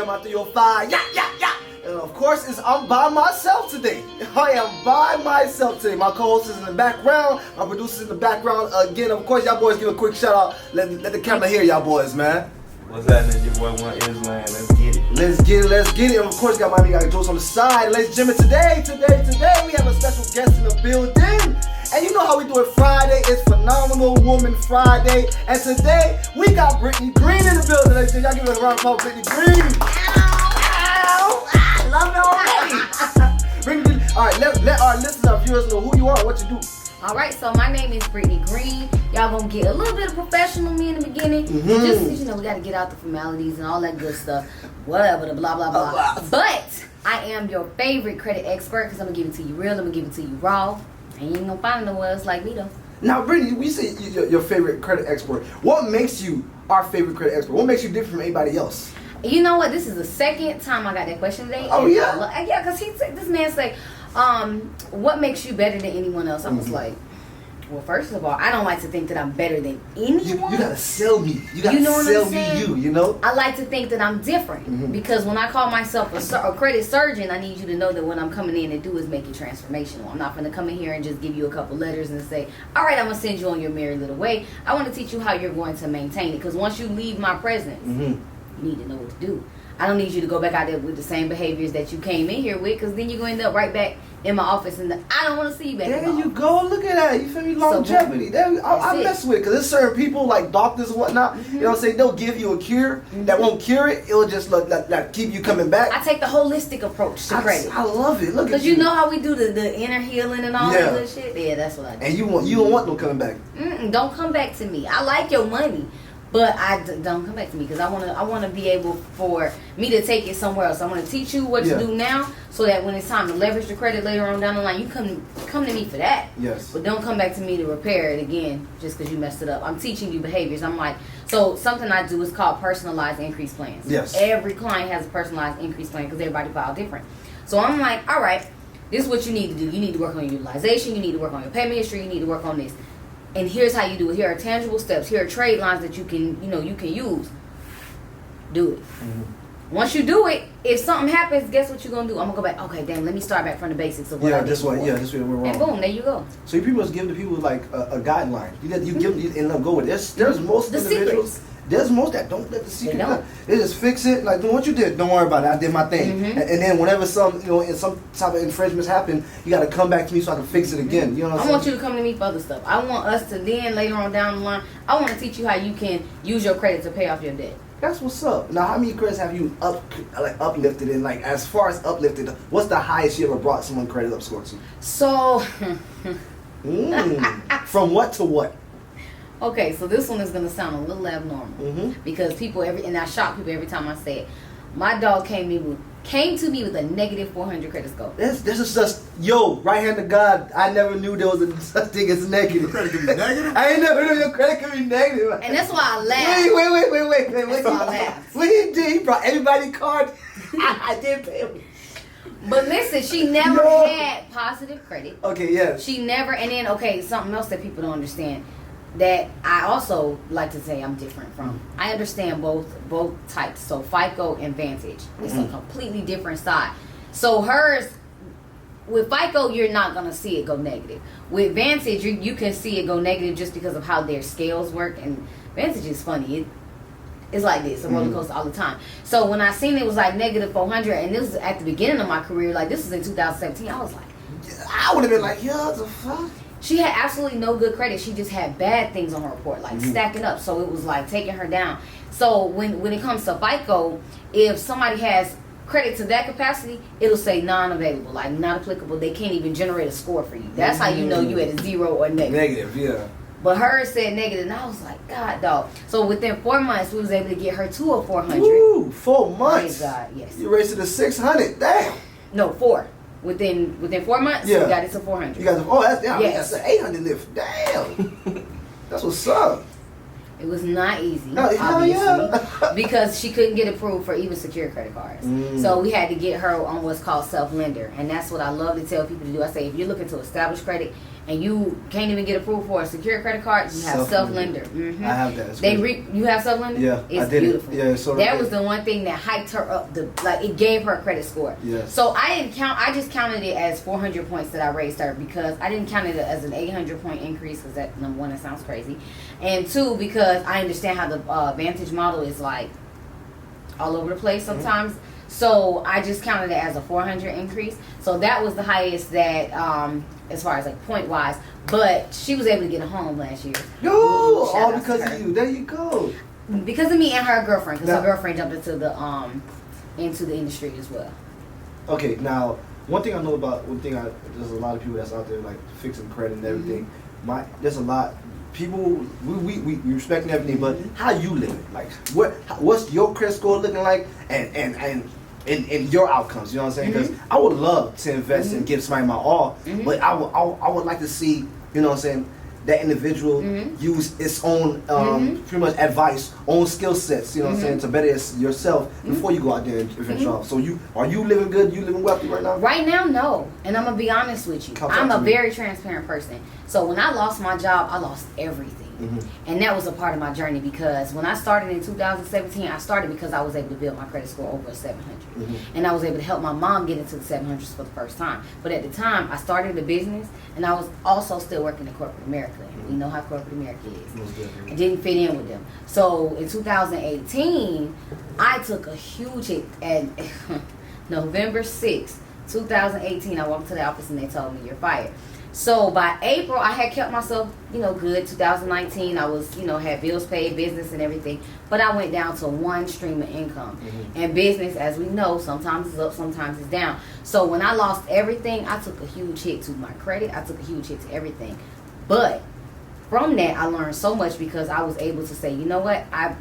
come out 305. Yeah, yeah, yeah. And of course, I'm by myself today. I am by myself today. My co-host is in the background. My producer's in the background again. Of course, y'all boys give a quick shout out. Let the camera hear y'all boys, man. What's happening? Your boy One Island. Let's get it. Let's get it, let's get it. And of course, got Miami, got jokes on the side. Ladies and gentlemen, today, we have a special guest in the building. And you know how we do it Friday. It's Phenomenal Woman Friday. And today, we got Brittany Greene in the building. Ladies and gentlemen, y'all give it a round of applause, Brittany Greene. I love it already. All right, let our listeners, our viewers know who you are and what you do. All right, so my name is Brittany Greene. Y'all gonna get a little bit of professional me in the beginning. Just, we gotta get out the formalities and all that good stuff. Whatever, the blah, blah, blah. But I am your favorite credit expert because I'm gonna give it to you real. I'm gonna give it to you raw. And you ain't gonna find nowhere else like me, though. Now, Brittany, we say your favorite credit expert. What makes you our favorite credit expert? What makes you different from anybody else? You know what? This is the second time I got that question today. Oh, yeah? Yeah, because this man say, what makes you better than anyone else? I was like, well, first of all, I don't like to think that I'm better than anyone. You gotta sell me. You gotta sell me you know? I like to think that I'm different because when I call myself a credit surgeon, I need you to know that what I'm coming in to do is make it transformational. I'm not going to come in here and just give you a couple letters and say, all right, I'm going to send you on your merry little way. I want to teach you how you're going to maintain it because once you leave my presence, you need to know what to do. I don't need you to go back out there with the same behaviors that you came in here with because then you're going to end up right back in my office and I don't want to see you back in my office. There you go. Look at that. You feel me? Longevity. I mess with it because there's certain people like doctors and whatnot. You know what I'm saying? They'll give you a cure that won't cure it. It'll just like keep you coming back. I take the holistic approach to credit. I love it. Look at you. Because you know how we do the inner healing and all that good shit? Yeah, that's what I do. And you don't want no coming back. Don't come back to me. I like your money. But don't come back to me because I want to be able for me to take it somewhere else. I want to teach you what to do now so that when it's time to leverage the credit later on down the line, you come to me for that. Yes. But don't come back to me to repair it again just because you messed it up. I'm teaching you behaviors. I'm like, so something I do is called personalized increase plans. Yes. Every client has a personalized increase plan because everybody file different. So I'm like, all right, this is what you need to do. You need to work on your utilization. You need to work on your payment history. You need to work on this. And here's how you do it. Here are tangible steps. Here are trade lines that you can use. Do it. Once you do it, if something happens, guess what you're gonna do? I'm gonna go back. Okay, damn. Let me start back from the basics of what I did before. This way we're wrong. And boom, there you go. So you pretty much give the people like a guideline. You give them and let go with it. There's most the individuals. Secrets. There's most that don't let the secret out. They just fix it. Like, what you did, don't worry about it. I did my thing. And then whenever some type of infringements happen, you got to come back to me so I can fix it again. You know what I'm saying? I want you to come to me for other stuff. I want us to then later on down the line, I want to teach you how you can use your credit to pay off your debt. That's what's up. Now, how many credits have you uplifted? And like, as far as uplifted, what's the highest you ever brought someone credit up score to? So, from what to what? Okay, so this one is going to sound a little abnormal because and I shock people every time I say it. My dog came to me with a negative 400 credit score. This is just, right hand to God, I never knew there was such thing as negative. Your credit can be negative? I ain't never knew your credit could be negative. And that's why I laugh. Wait. That's why I laugh. What he did, he brought everybody card. I did pay him. But listen, she never had positive credit. Okay, yes. She never, and then, something else that people don't understand that I also like to say I'm different from. I understand both types. So FICO and Vantage. It's a completely different side. So hers, with FICO, you're not going to see it go negative. With Vantage, you can see it go negative just because of how their scales work. And Vantage is funny. It's like this, a roller coaster all the time. So when I seen it was like negative 400, and this was at the beginning of my career, like this was in 2017, I was like, I would have been like, what the fuck? She had absolutely no good credit. She just had bad things on her report, like stacking up. So it was like taking her down. So when it comes to FICO, if somebody has credit to that capacity, it'll say non-available, like not applicable. They can't even generate a score for you. That's how you know you at a 0 or negative. Negative, yeah. But hers said negative, and I was like, God, dog. So within 4 months, we was able to get her to a 400. Ooh, 4 months. Praise God, yes. You raised it to 600. Damn. No, 4. Within 4 months, we got it to 400. You got yes. That's an 800 lift. Damn. That's what's up. It was not easy, obviously, because she couldn't get approved for even secure credit cards. So we had to get her on what's called self-lender, and that's what I love to tell people to do. I say, if you're looking to establish credit and you can't even get approved for a secure credit card, you have self-lender. I have that. You have self-lender? Yeah, it's I did beautiful. It. Yeah, it's so that was the one thing that hyped her up. It gave her a credit score. Yes. So I didn't count. I just counted it as 400 points that I raised her because I didn't count it as an 800 point increase because that, number one, that sounds crazy, and two, because I understand how the Vantage model is like all over the place sometimes. So I just counted it as a 400 increase. So that was the highest that, as far as like point wise. But she was able to get a home last year. Yo, all because of you. There you go. Because of me and her girlfriend. Because her girlfriend jumped into the industry as well. Okay, now one thing I know about there's a lot of people that's out there like fixing credit and everything. There's a lot. People, we respect and everything, but how you living? Like, what's your credit score looking like, and your outcomes? You know what I'm saying? Because I would love to invest and give somebody my all, but I would like to see, you know what I'm saying, that individual use its own pretty much advice, own skill sets. You know what I'm saying, to better yourself before you go out there and venture off. So are you living good? You living wealthy right now? Right now, no. And I'm gonna be honest with you. I'm a very transparent person. So when I lost my job, I lost everything. And that was a part of my journey because when I started in 2017, I started because I was able to build my credit score over a 700. And I was able to help my mom get into the 700s for the first time. But at the time, I started a business and I was also still working in corporate America. And we know how corporate America is. I didn't fit in with them. So in 2018, I took a huge hit at November 6th, 2018. I walked to the office and they told me, you're fired. So by April, I had kept myself, good. 2019, I was, had bills paid, business and everything. But I went down to one stream of income. And business, as we know, sometimes it's up, sometimes it's down. So when I lost everything, I took a huge hit to my credit. I took a huge hit to everything. But from that, I learned so much because I was able to say, you know what, I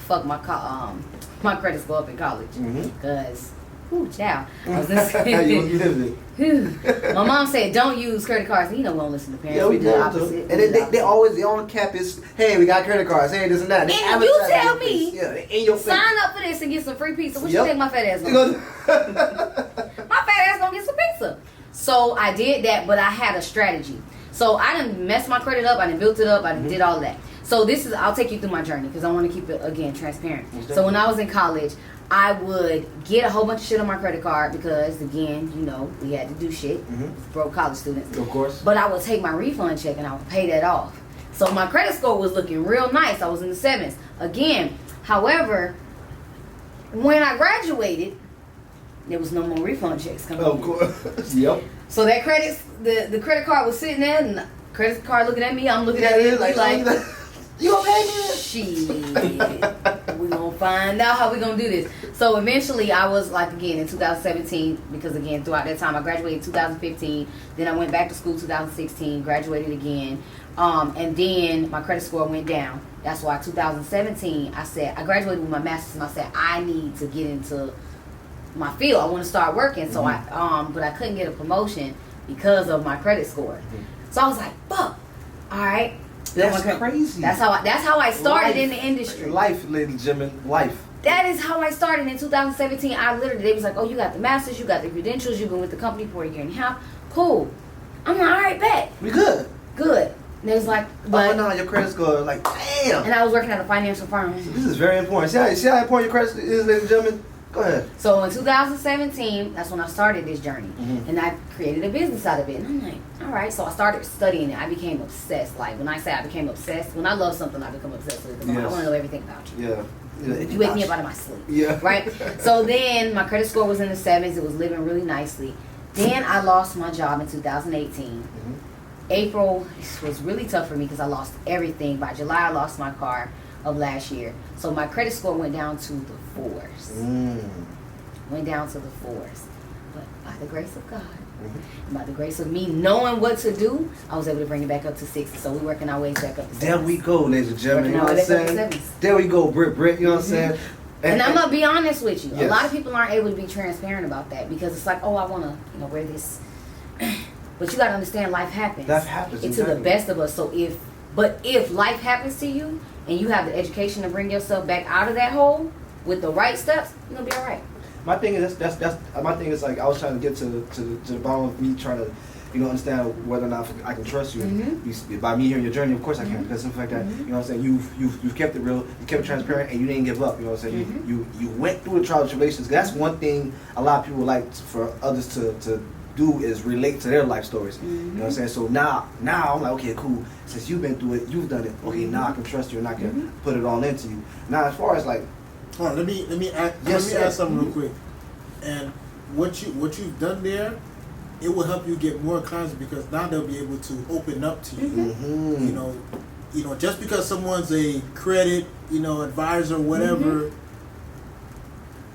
fucked my credit score up in college. Because... Ooh, child. I was listening. My mom said, don't use credit cards. We don't listen to parents. Yeah, we do the opposite. And they always, the only cap is, hey, we got credit cards. Hey, this and that. And you tell me, in your sign up for this and get some free pizza. What you think my fat ass gonna do? My fat ass gonna get some pizza. So I did that, but I had a strategy. So I done messed my credit up. I done built it up. I done did all of that. So I'll take you through my journey because I want to keep it, again, transparent. So when I was in college, I would get a whole bunch of shit on my credit card because, again, we had to do shit. Broke college students. Of course. But I would take my refund check and I would pay that off. So my credit score was looking real nice. I was in the 7s. Again, however, when I graduated, there was no more refund checks coming in. Of course. Yep. So that the credit card was sitting there and the credit card looking at me. I'm looking at it like you gonna pay me this? Shit. We gonna find out how we gonna do this. So eventually I was like, again, in 2017, because again, throughout that time I graduated in 2015, then I went back to school 2016, graduated again, and then my credit score went down. That's why 2017 I graduated with my master's and I said I need to get into my field. I want to start working. So but I couldn't get a promotion because of my credit score. So I was like, fuck. Alright. That's crazy. That's how I started in the industry. Life, ladies and gentlemen, life. That is how I started in 2017. They was like, oh, you got the masters, you got the credentials, you've been with the company for a year and a half. Cool. I'm like, all right, bet. We good. Good. And they was like, but no, your credit score, like, damn. And I was working at a financial firm. This is very important. See how important your credit is, ladies and gentlemen? Go ahead. So in 2017, that's when I started this journey. And I created a business out of it. And I'm like, all right. So I started studying it. I became obsessed. Like, when I say I became obsessed, when I love something, I become obsessed with it. I want to know everything about you. Yeah. You wake me up out of my sleep. Yeah. Right? So then my credit score was in the 7s. It was living really nicely. Then I lost my job in 2018. April was really tough for me because I lost everything. By July, I lost my car of last year. So my credit score went down to the 4s. Went down to the 4s. But by the grace of God, and by the grace of me knowing what to do, I was able to bring it back up to 6. So we're working our ways back up to 7. There we go, ladies and gentlemen. You know what I'm saying? There we go, Britt. You know what I'm saying? And I'm going to be honest with you. Yes. A lot of people aren't able to be transparent about that because it's like, oh, I want to wear this. But you got to understand life happens. Life happens. It's to the best of us. So if life happens to you and you have the education to bring yourself back out of that hole with the right steps, you're going to be all right. My thing is that's my thing is like I was trying to get to the bottom of me trying to understand whether or not I can trust you. Mm-hmm. By me hearing your journey, of course I can, because of the fact that you know what I'm saying, you've kept it real, you kept it transparent, and you didn't give up. You know what I'm saying? You went through the trials and tribulations. That's one thing a lot of people like for others to do is relate to their life stories. You know what I'm saying? So now I'm like, okay, cool. Since you've been through it, you've done it. Okay, now I can trust you and I can put it all into you. Now, as far as like, hold on, let me add something real quick. And what you've done there, it will help you get more clients because now they'll be able to open up to you. You know, just because someone's a credit, advisor or whatever.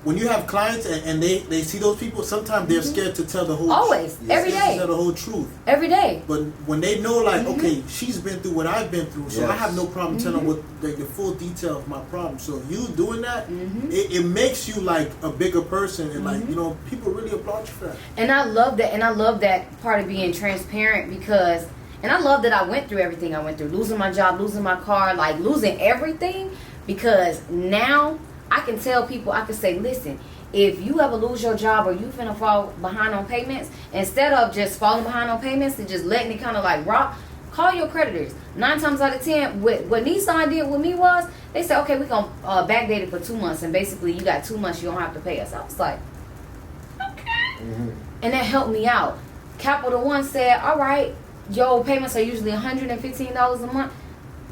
When you have clients and they see those people, sometimes they're scared to tell the whole Always, every day. To tell the whole truth. Every day. But when they know, like, okay, she's been through what I've been through, so I have no problem telling what the full detail of my problem. So you doing that, it makes you like a bigger person, and like people really applaud you for that. And I love that, and I love that part of being transparent because, and I love that I went through everything I went through, losing my job, losing my car, like losing everything, because now I can tell people, I can say, listen, if you ever lose your job or you finna fall behind on payments, instead of just falling behind on payments and just letting it kind of like rock, call your creditors. 9 times out of 10, what Nissan did with me was, they said, okay, we're going to backdate it for 2 months, and basically you got 2 months, you don't have to pay us. I was like, okay. And that helped me out. Capital One said, all right, your payments are usually $115 a month.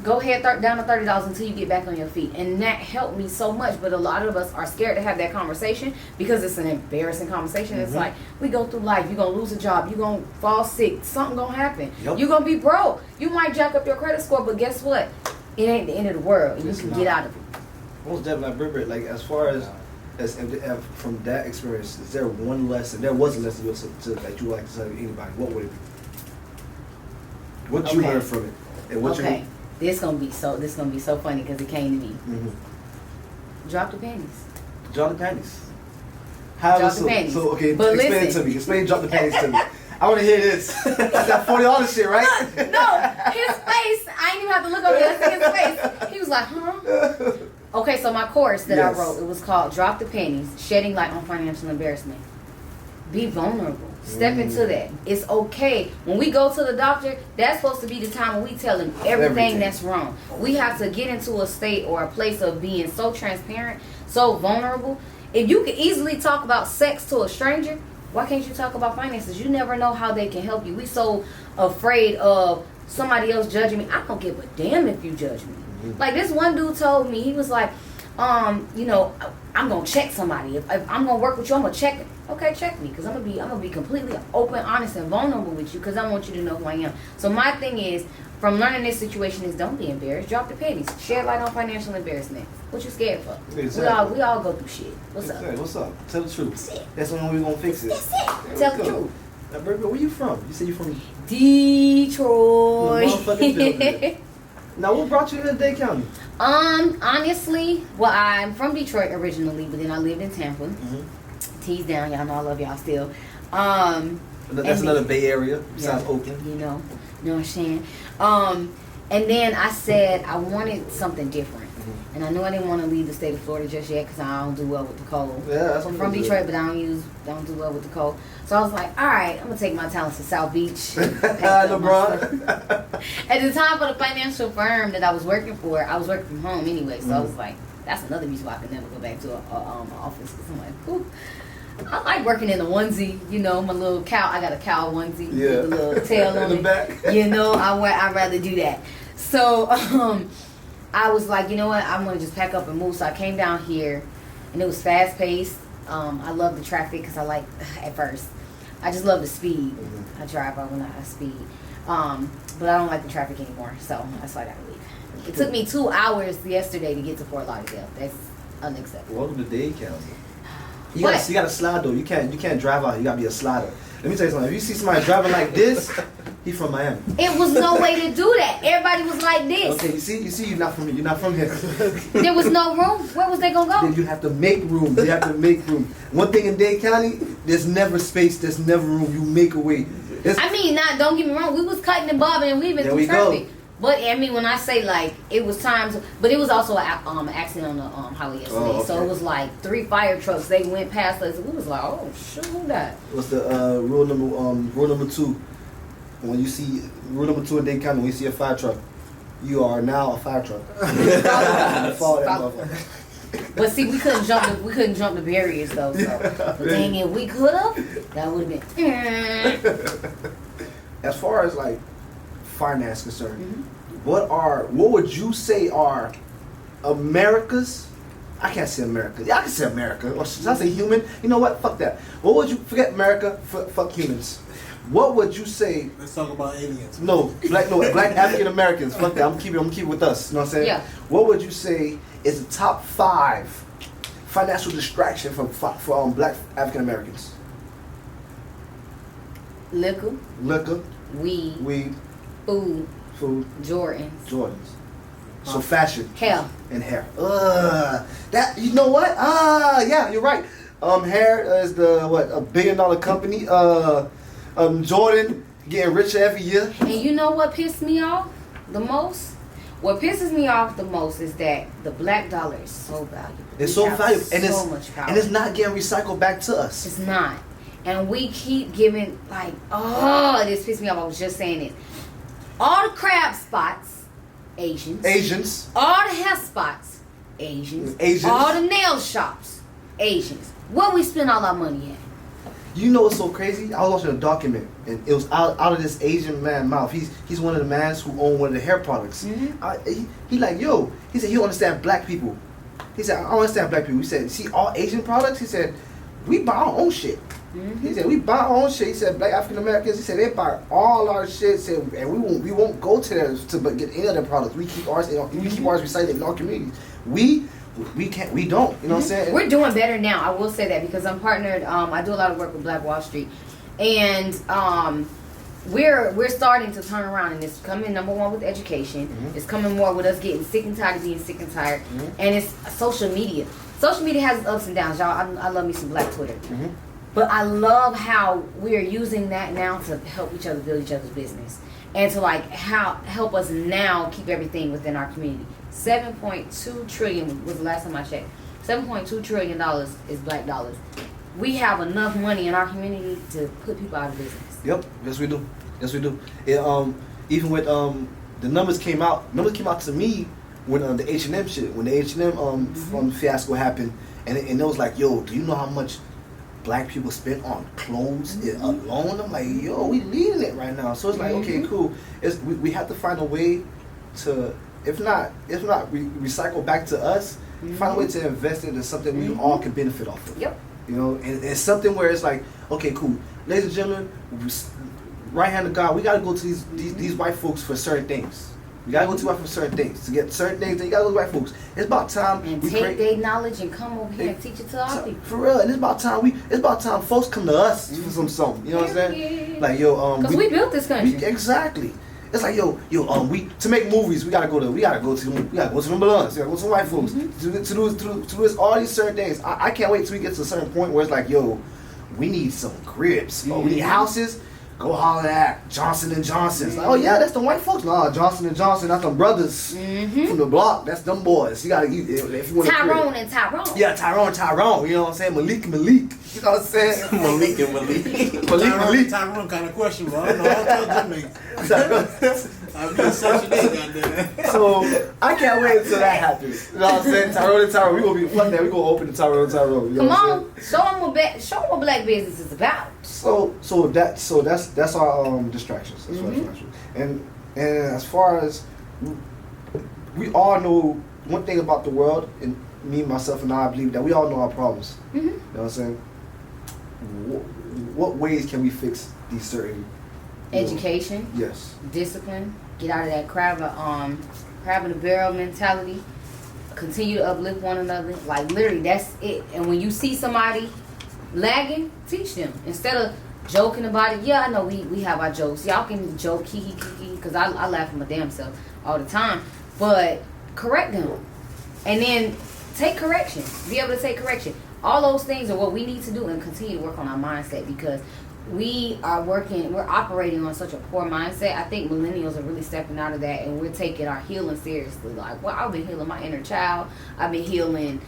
Go ahead down to $30 until you get back on your feet. And that helped me so much. But a lot of us are scared to have that conversation because it's an embarrassing conversation. It's like, we go through life. You're going to lose a job. You're going to fall sick. Something going to happen. You're going to be broke. You might jack up your credit score, but guess what? It ain't the end of the world. You can get out of it. Most definitely, Britt, like as far as from that experience, is there one lesson? There was a lesson that you would like to tell anybody. What would it be? What you learned from it? And what you This gonna be so funny because it came to me. Drop the panties. Drop the panties. Drop the panties. So okay, but explain it to me. Explain drop the panties to me. I want to hear this. That's that $40 shit, right? No, his face. I didn't even have to look over there. I see his face. He was like, huh? Okay, so my course that I wrote, it was called Drop the Panties, Shedding Light on Financial Embarrassment. Be vulnerable. Step into that. It's okay. When we go to the doctor, that's supposed to be the time when we tell him everything that's wrong. We have to get into a state or a place of being so transparent, so vulnerable. If you can easily talk about sex to a stranger, why can't you talk about finances? You never know how they can help you. We so afraid of somebody else judging me. I don't give a damn if you judge me. Like this one dude told me, he was like, I'm gonna check somebody. If I'm gonna work with you, I'm gonna check it. Okay, check me, because I'm gonna be completely open, honest, and vulnerable with you, because I want you to know who I am. So my thing is, from learning this situation, is don't be embarrassed. Drop the panties. Shed light on financial embarrassment. What you scared for? Exactly. We all go through shit. What's up? What's up? Tell the truth. That's it. That's the only way we're gonna fix it. That's it. Tell the truth. Now, Brittany, where you from? You said you from Detroit. Motherfucking building. Now, what brought you to Dade County? Honestly, well, I'm from Detroit originally, but then I lived in Tampa. Tease down, y'all know I love y'all still. That's another Bay Area besides Oakland. You know what I'm saying? And then I said I wanted something different. And I knew I didn't want to leave the state of Florida just yet because I don't do well with the cold. Yeah, that's what I'm from Detroit, but I don't do well with the cold. So I was like, all right, I'm gonna take my talents to South Beach. LeBron. At the time for the financial firm that I was working for, I was working from home anyway. So I was like, that's another reason why I could never go back to an office. Because I'm like, whew. I like working in a onesie, my little cow. I got a cow onesie with a little tail on in the it. back. I'd rather do that. So I was like, you know what? I'm gonna just pack up and move. So I came down here, and it was fast paced. I love the traffic because at first, I just love the speed. I drive when I speed, but I don't like the traffic anymore. So that's why I gotta leave. It took me 2 hours yesterday to get to Fort Lauderdale. That's unacceptable. Welcome to Dade County. You gotta slide though. You can't drive out. You gotta be a slider. Let me tell you something. If you see somebody driving like this, he from Miami. It was no way to do that. Everybody was like this. Okay, you see, you're not from here. You're not from here. There was no room. Where was they gonna go? Then you have to make room. You have to make room. One thing in Dade County, there's never space. There's never room. You make a way. Don't get me wrong. We was cutting and bobbing and weaving through traffic. But when I say it was times, but it was also an accident on the highway yesterday. Oh, okay. So it was 3 fire trucks. They went past us. We was like, oh shit, who that? What's the rule number 2? When you see rule number 2 in Dade County, when you see a fire truck, you are now a fire truck. You follow that motherfucker. But see, we couldn't jump the barriers though. So. But dang it, we could have. That would have been. As far as like finance concerned, what would you say are America's? I can't say America. Yeah, I can say America. Or should I say human? You know what? Fuck that. What would you forget America? Fuck humans. What would you say? Let's talk about aliens. No, black African Americans. Fuck that. I'm keeping with us. You know what I'm saying? Yeah. What would you say is the top 5 financial distraction for black African Americans? Liquor, weed, food, Jordans. So fashion, hair, and hair. That, you know what? Yeah, you're right. Hair is a $1 billion company. Jordan getting richer every year. And you know what pissed me off the most? What pisses me off the most is that the black dollar is so valuable. It's so valuable, and so much power. And it's not getting recycled back to us. It's not. And we keep giving this pissed me off. I was just saying it. All the crab spots, Asians. All the hair spots, Asians. All the nail shops, Asians. Where we spend all our money at? You know what's so crazy? I was watching a document, and it was out of this Asian man mouth. He's one of the mans who own one of the hair products. He like, yo, he said, you understand black people. He said, I don't understand black people. He said, see all Asian products? He said, we buy our own shit. He said, we buy our own shit. He said, black African Americans, he said, they buy all our shit. Said, and we won't go to them to get any of their products. We keep ours recycled in our communities. We can't. We don't. You know what I'm saying? We're doing better now. I will say that because I'm partnered. I do a lot of work with Black Wall Street, and we're starting to turn around. And it's coming number one with education. It's coming more with us getting sick and tired of being sick and tired. And it's social media. Social media has its ups and downs, y'all. I love me some Black Twitter, but I love how we are using that now to help each other build each other's business and to help us now keep everything within our community. $7.2 trillion was the last time I checked. $7.2 trillion is black dollars. We have enough money in our community to put people out of business. Yep, yes we do. It, even with the numbers came out to me when the H&M shit, when the H&M fiasco happened, and it was like, yo, do you know how much black people spend on clothes alone? I'm like, yo, we leading it right now. So it's like, okay, cool. We have to find a way to. If not recycle back to us, find a way to invest it in something we all can benefit off of. Yep. You know, and it's something where it's like, okay, cool. Ladies and gentlemen, right hand of God, we gotta go to these white folks for certain things. We gotta go to white folks for certain things. To get certain things, you gotta go to white folks. It's about time and take their knowledge and come over here and teach it to our people. For real, and it's about time folks come to us for something. You know what I'm saying? Like, yo, because we built this country. Exactly. It's like, yo, we to make movies, we gotta go to the Balloons, we gotta go to white folks to do all these certain things. I can't wait till we get to a certain point where it's like, yo, we need some cribs, we need houses. Go holler at Johnson & Johnson's. Like, oh yeah, that's the white folks. Nah, Johnson & Johnson, that's them brothers from the block. That's them boys. You gotta if you want Tyrone and Tyrone. Yeah, Tyrone. You know what I'm saying? Malik. You know what I'm saying? Malik. Tyrone kind of question, bro. I don't know. I'll tell Jimmy. I'll be in Section 8, goddamn. So I can't wait until that happens. You know what I'm saying? Tyrone. We gonna be fuck that. We gonna open the Tyrone. You know Come on, show them what black business is about. So that's our distractions. That's our distractions. And as far as we all know one thing about the world, and me, myself, and I believe that we all know our problems. You know what I'm saying? What ways can we fix these certain education? Yes. Discipline. Get out of that crab in the barrel mentality. Continue to uplift one another. Like literally, that's it. And when you see somebody lagging, teach them instead of joking about it. Yeah, I know we have our jokes. Y'all can joke, kiki, because I laugh at my damn self all the time. But correct them, and then take correction. Be able to take correction. All those things are what we need to do and continue to work on our mindset because we're operating on such a poor mindset. I think millennials are really stepping out of that and we're taking our healing seriously. Like, well, I've been healing my inner child. I've been healing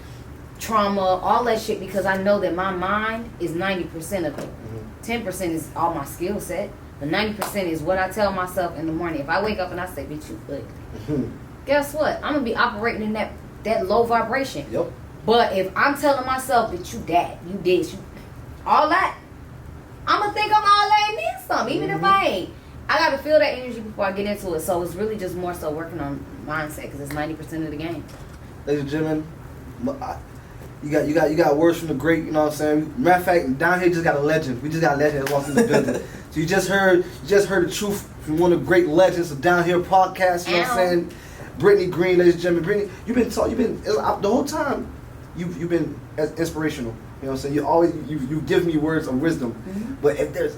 trauma, all that shit, because I know that my mind is 90% of it. 10% is all my skill set. But 90% is what I tell myself in the morning. If I wake up and I say, bitch, you ugly. Guess what? I'm going to be operating in that low vibration. Yep. But if I'm telling myself that you that, you this, you all that, I'm going to think I'm all that and then some, even if I ain't. I got to feel that energy before I get into it. So it's really just more so working on mindset because it's 90% of the game. Ladies and gentlemen, you got words from the great, you know what I'm saying? Matter of fact, down here just got a legend. We just got a legend that walks in the building. So you just heard the truth from one of the great legends of Down Here podcast, you know what I'm saying? Brittany Greene, ladies and gentlemen. Brittany, you've been the whole time you've been inspirational. You know what I'm saying? You always you give me words of wisdom. But if there's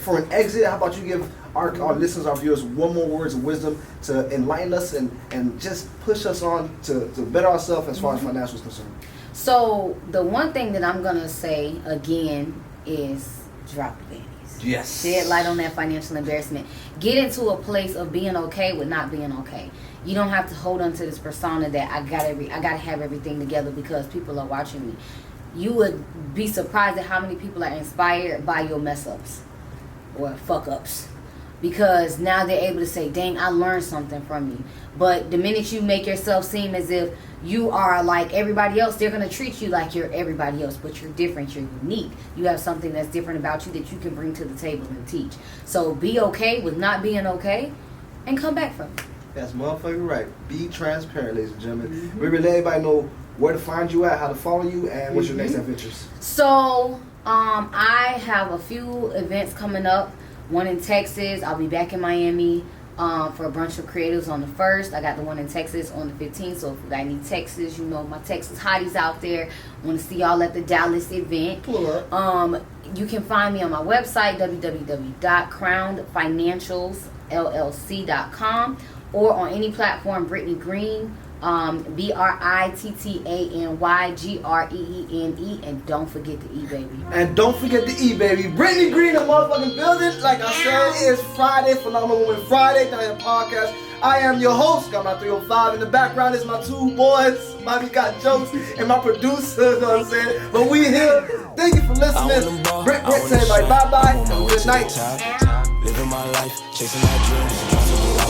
for an exit, how about you give our listeners, our viewers, one more words of wisdom to enlighten us and just push us on to better ourselves as far as financial is concerned. So the one thing that I'm gonna say again is drop the panties. Yes. Shed light on that financial embarrassment. Get into a place of being okay with not being okay. You don't have to hold on to this persona that I gotta have everything together because people are watching me. You would be surprised at how many people are inspired by your mess ups or fuck ups. Because now they're able to say, dang, I learned something from you. But the minute you make yourself seem as if you are like everybody else, they're going to treat you like you're everybody else. But you're different. You're unique. You have something that's different about you that you can bring to the table and teach. So be okay with not being okay and come back from it. That's motherfucking right. Be transparent, ladies and gentlemen. We let everybody know where to find you at, how to follow you, and what's your next adventures. So I have a few events coming up. One in Texas. I'll be back in Miami for a bunch of creatives on the 1st. I got the one in Texas on the 15th. So if you got any Texas, you know, my Texas hotties out there, want to see y'all at the Dallas event. Pull up. You can find me on my website, www.crownedfinancialsllc.com, or on any platform, Brittany Greene. BRITTANY GREENE, and don't forget the E, baby. And don't forget the E, baby. Brittany Greene, the motherfucking building. Like I said, it's Friday, Phenomenal Woman Friday, Down Here podcast. I am your host, Gama 305. In the background is my two boys, Mommy Got Jokes, and my producer, you know what I'm saying? But we here. Thank you for listening. Britt, say everybody bye-bye. Have a good night. Living my life, chasing my dreams.